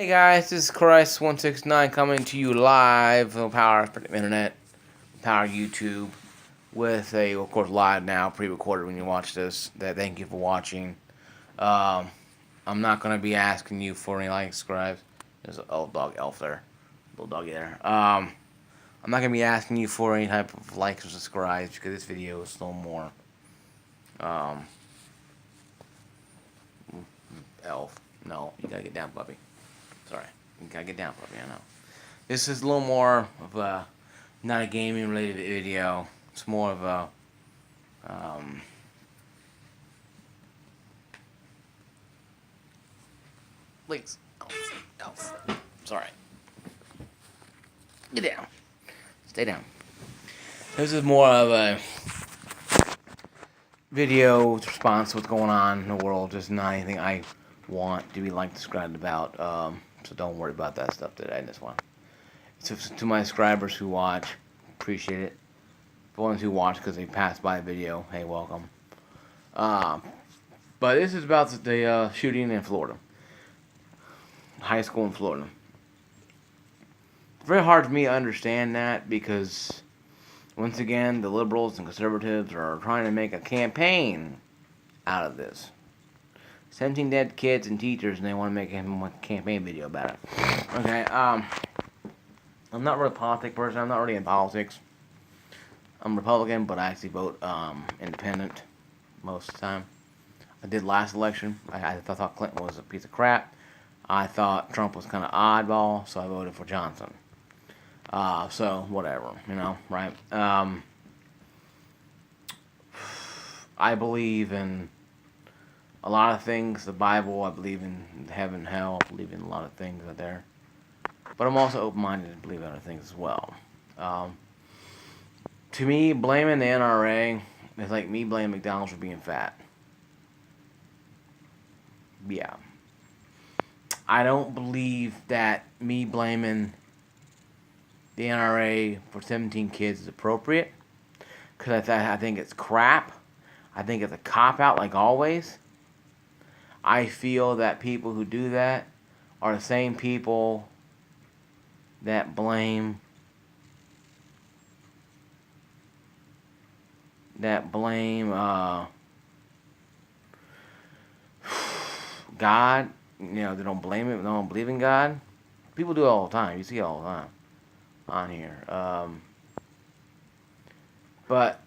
Hey guys, this is Christ169 coming to you live on Power Internet, Power YouTube, with a, of course, live now, pre-recorded when you watch this. Thank you for watching. Um, I'm not going to be asking you for any likes, subscribes. There's a old dog elf there, little doggy there. I'm not going to be asking you for any type of likes or subscribes because this video is no more. Elf, no, you gotta get down, puppy. Sorry, you gotta get down, puppy. I know. This is a little more of a, not a gaming related video. It's more of a, please, elf. Sorry. Get down. Stay down. This is more of a video response to what's going on in the world. Just not anything I want to be like described about. So don't worry about that stuff today in this one. So to my subscribers who watch, appreciate it. The ones who watch because they passed by the video, hey, welcome. But this is about the shooting in Florida. High school in Florida. It's very hard for me to understand that because, once again, the liberals and conservatives are trying to make a campaign out of this. 17 dead kids and teachers, and they want to make a campaign video about it. Okay, I'm not really a politic person. I'm not really in politics. I'm Republican, but I actually vote independent most of the time. I did last election. I thought Clinton was a piece of crap. I thought Trump was kind of oddball, so I voted for Johnson. So, whatever, you know, right? I believe in a lot of things. The Bible, I believe in heaven, hell, I believe in a lot of things out there. But I'm also open-minded to believe in other things as well. To me, blaming the NRA is like me blaming McDonald's for being fat. Yeah. I don't believe that me blaming the NRA for 17 kids is appropriate. Because I think it's crap. I think it's a cop-out like always. I feel that people who do that are the same people that blame God. You know, they don't blame it. They don't believe in God. People do it all the time. You see it all the time on here. But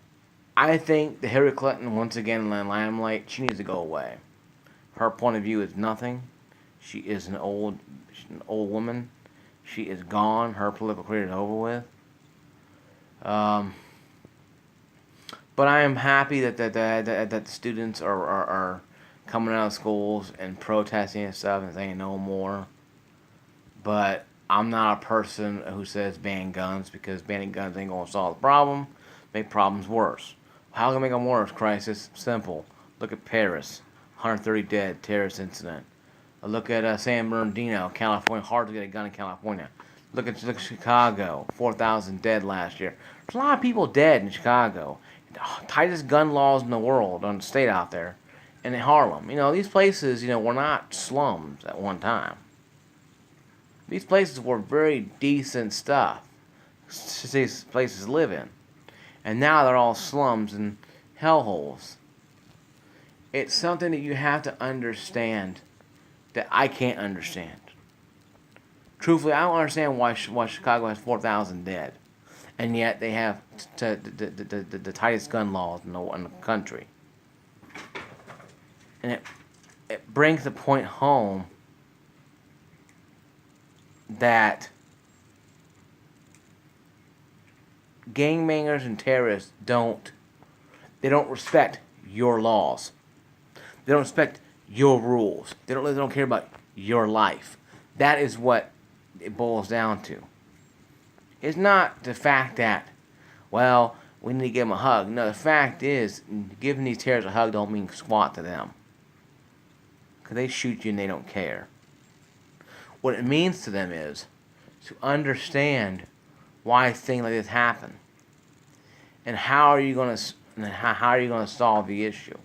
I think that Hillary Clinton, once again in the limelight, she needs to go away. Her point of view is nothing. She is an old woman. She is gone. Her political career is over with. But I am happy that the students are coming out of schools and protesting and stuff and saying no more. But I'm not a person who says ban guns, because banning guns ain't going to solve the problem. Make problems worse. How can I make them worse, crisis? Simple. Look at Paris. 130 dead, terrorist incident. Look at San Bernardino, California. Hard to get a gun in California. Look at Chicago. 4,000 dead last year. There's a lot of people dead in Chicago. Tightest gun laws in the world on the state out there. And in Harlem. You know, these places, were not slums at one time. These places were very decent stuff. These places live in. And now they're all slums and hellholes. It's something that you have to understand that I can't understand. Truthfully, I don't understand why Chicago has 4,000 dead. And yet they have the tightest gun laws in the country. And it brings the point home that gangbangers and terrorists don't respect your laws. They don't respect your rules. They don't care about your life. That is what it boils down to. It's not the fact that, well, we need to give them a hug. No, the fact is, giving these terrorists a hug don't mean squat to them. Because they shoot you and they don't care. What it means to them is to understand why things like this happen. And how are you going to solve the issue?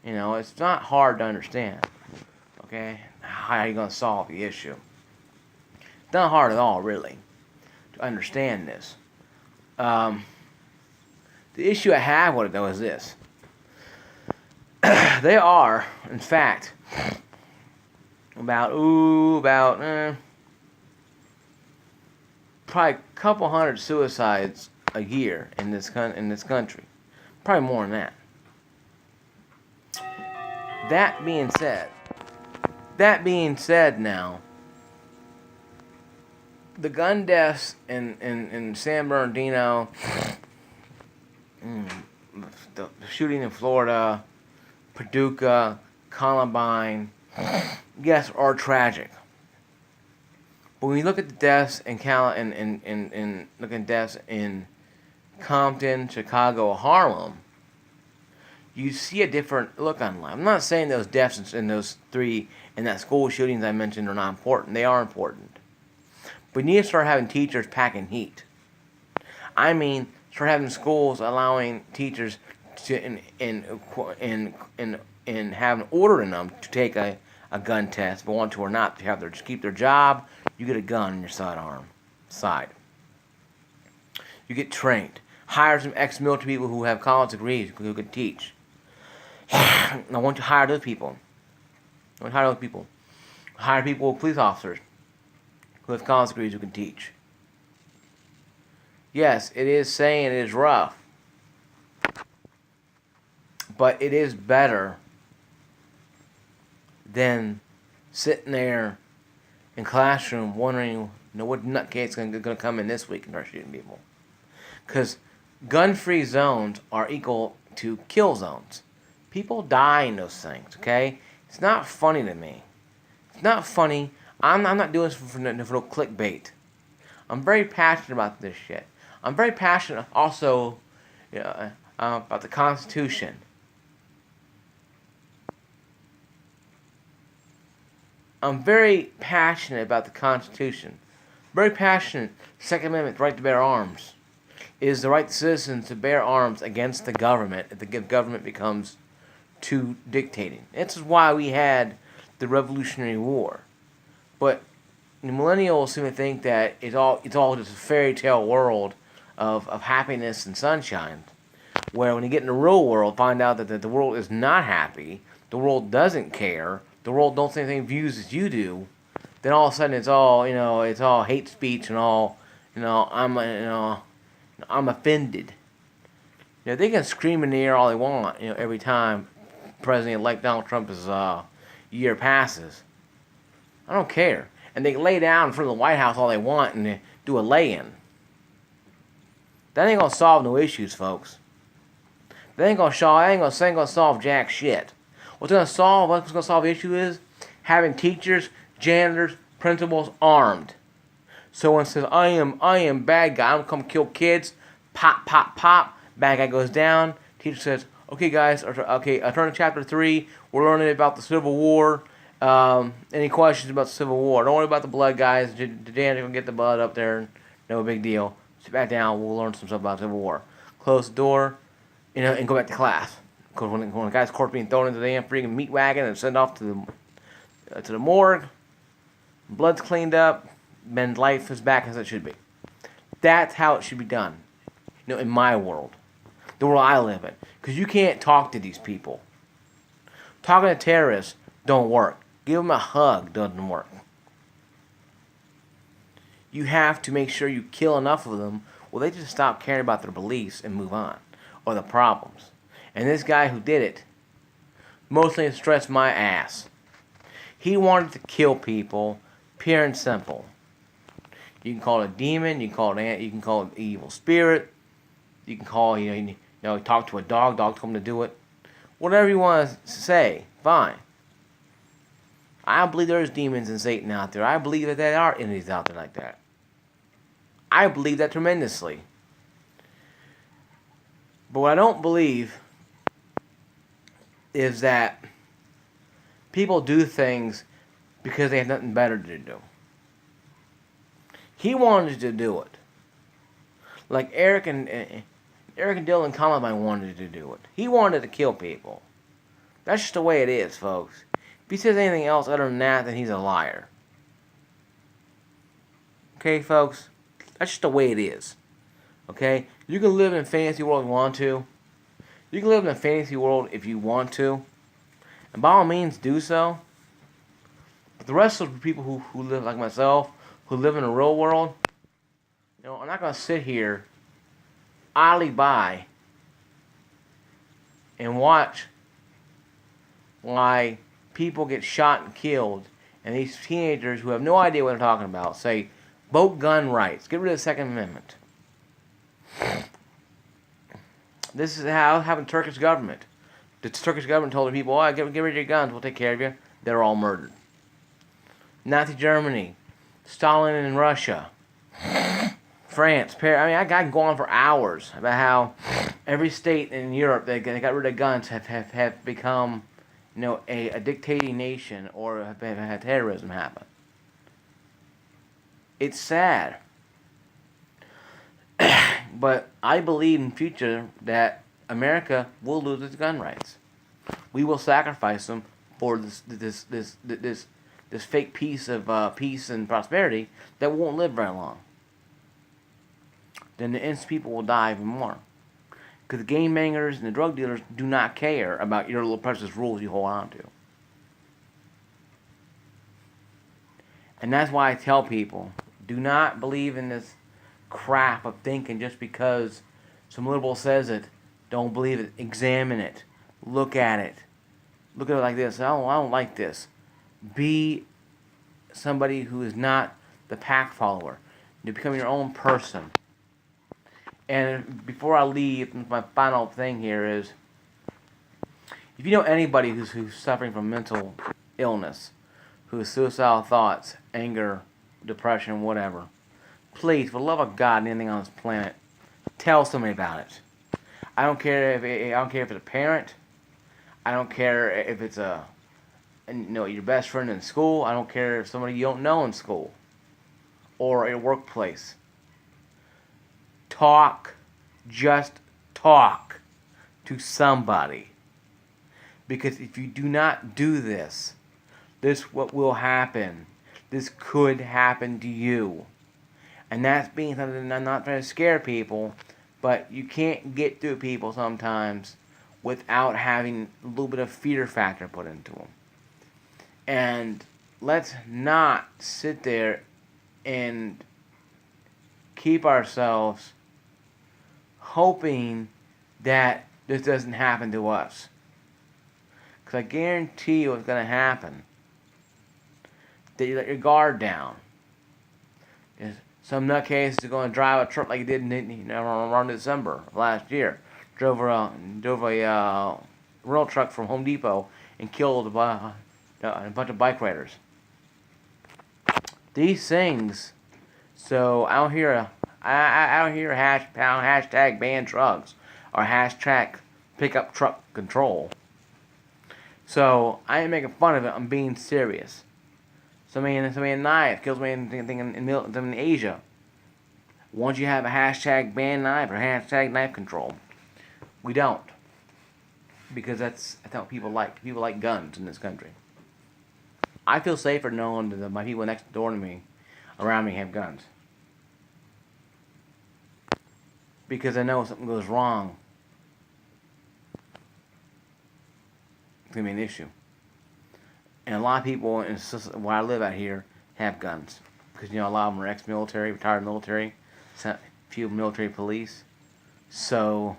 It's not hard to understand. Okay? how you're going to solve the issue. It's not hard at all, really, to understand this. The issue I have with it, though, is this. They are, in fact, probably a couple hundred suicides a year in this country. Probably more than that. That being said now, the gun deaths in San Bernardino, the shooting in Florida, Paducah, Columbine, yes, are tragic. But when you look at the deaths in deaths in Compton, Chicago, Harlem, you see a different look on life. I'm not saying those deaths in those three and that school shootings I mentioned are not important. They are important. But we need to start having teachers packing heat. I mean, start having schools allowing teachers to and have an order in them to take a gun test, but want to or not, to have their just keep their job. You get a gun in your side. You get trained. Hire some ex-military people who have college degrees who can teach. I want to hire those people. Hire people, police officers, who have college degrees who can teach. Yes, it is saying it is rough. But it is better than sitting there in classroom wondering, what nutcase is going to come in this week and start shooting people. Because gun-free zones are equal to kill zones. People die in those things, okay? It's not funny to me. It's not funny. I'm not doing this for no clickbait. I'm very passionate about this shit. I'm very passionate also about the Constitution. I'm very passionate about the Constitution. Very passionate. Second Amendment, right to bear arms, is the right to citizens to bear arms against the government if the government becomes too dictating. This is why we had the Revolutionary War. But the millennials seem to think that it's all just a fairy tale world of happiness and sunshine. Where when you get in the real world, find out that the world is not happy, the world doesn't care, the world don't see the same views as you do, then all of a sudden it's all hate speech and all, I'm offended. They can scream in the air all they want, every time President-elect Donald Trump's year passes. I don't care. And they can lay down in front of the White House all they want and do a lay-in. That ain't gonna solve no issues, folks. That ain't gonna solve jack shit. What's gonna solve the issue is having teachers, janitors, principals armed. So when it says, I am bad guy, I'm gonna come kill kids, pop, pop, pop, bad guy goes down, teacher says, okay guys, turn to chapter 3, we're learning about the Civil War. Any questions about the Civil War? Don't worry about the blood, guys. The janitor will get the blood up there, no big deal. Sit back down, we'll learn some stuff about the Civil War. Close the door, and go back to class. Because when a guy's corpse being thrown into the damn freaking meat wagon and sent off to the morgue, blood's cleaned up, then life is back as it should be. That's how it should be done. In my world, the world I live in, because you can't talk to these people. Talking to terrorists don't work. Give them a hug doesn't work. You have to make sure you kill enough of them, well, they just stop caring about their beliefs and move on, or the problems. And this guy who did it mostly stressed my ass. He wanted to kill people, pure and simple. You can call it a demon. You can call it an evil spirit. You can call talk to a dog. Dog told him to do it. Whatever you want to say, fine. I believe there's demons and Satan out there. I believe that there are entities out there like that. I believe that tremendously. But what I don't believe is that people do things because they have nothing better to do. He wanted to do it. Like Eric and Dylan Columbine wanted to do it. He wanted to kill people. That's just the way it is, folks. If he says anything else other than that, then he's a liar. Okay, folks? That's just the way it is. Okay? You can live in a fantasy world if you want to. You can live in a fantasy world if you want to. And by all means, do so. But the rest of the people who live like myself, who live in the real world, I'm not going to sit here idly by and watch why people get shot and killed, and these teenagers who have no idea what they're talking about say, vote gun rights, get rid of the Second Amendment. This is how happened to the Turkish government. The Turkish government told the people, get rid of your guns, we'll take care of you. They're all murdered. Nazi Germany, Stalin in Russia, France, Paris. I mean, I can go on for hours about how every state in Europe that got rid of guns have become, a dictating nation or have had terrorism happen. It's sad. But I believe in the future that America will lose its gun rights. We will sacrifice them for this fake piece of peace and prosperity that won't live very long. Then the innocent people will die even more. Because the game bangers and the drug dealers do not care about your little precious rules you hold on to. And that's why I tell people, do not believe in this crap of thinking just because some liberal says it. Don't believe it. Examine it. Look at it. Look at it like this. I don't like this. Be somebody who is not the pack follower. You become your own person. And before I leave, my final thing here is, if you know anybody who's suffering from mental illness, who has suicidal thoughts, anger, depression, whatever, please, for the love of God and anything on this planet, tell somebody about it. I don't care if it's a parent. I don't care if it's your best friend in school. I don't care if somebody you don't know in school or a workplace. Just talk to somebody. Because if you do not do this, what will happen. This could happen to you. And that's being something, I'm not trying to scare people, but you can't get through people sometimes without having a little bit of fear factor put into them. And let's not sit there and keep ourselves hoping that this doesn't happen to us. Because I guarantee you what's going to happen. That you let your guard down. Some nutcase is going to drive a truck like he did around December of last year. Drove a rental truck from Home Depot and killed a bunch of bike riders. These things. So I don't hear hashtag ban drugs or hashtag pickup truck control. So I ain't making fun of it. I'm being serious. Somebody in a knife kills me in Asia. Once you have a hashtag ban knife or hashtag knife control, we don't, because that's what people like. People like guns in this country. I feel safer knowing that my people next door to me, around me, have guns, because I know if something goes wrong, it's gonna be an issue. And a lot of people where I live out here have guns. Because, a lot of them are ex-military, retired military, a few military police. So,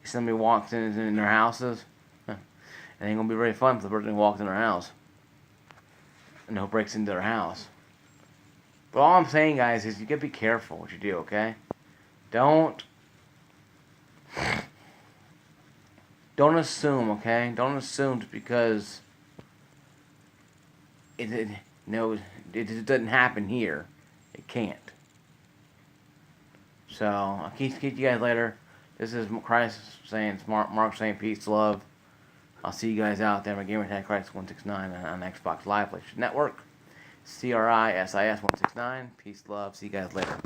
if somebody walks in their houses, it ain't going to be very fun for the person who walks in their house. And who breaks into their house. But all I'm saying, guys, is you got to be careful what you do, okay? Don't assume, okay? Don't assume just because it doesn't happen here. It can't. So I'll keep you guys later. This is Christ saying, Mark saying peace, love. I'll see you guys out there. My gamer tag Christ 169 on Xbox Live PlayStation Network. CRISIS 169. Peace, love. See you guys later.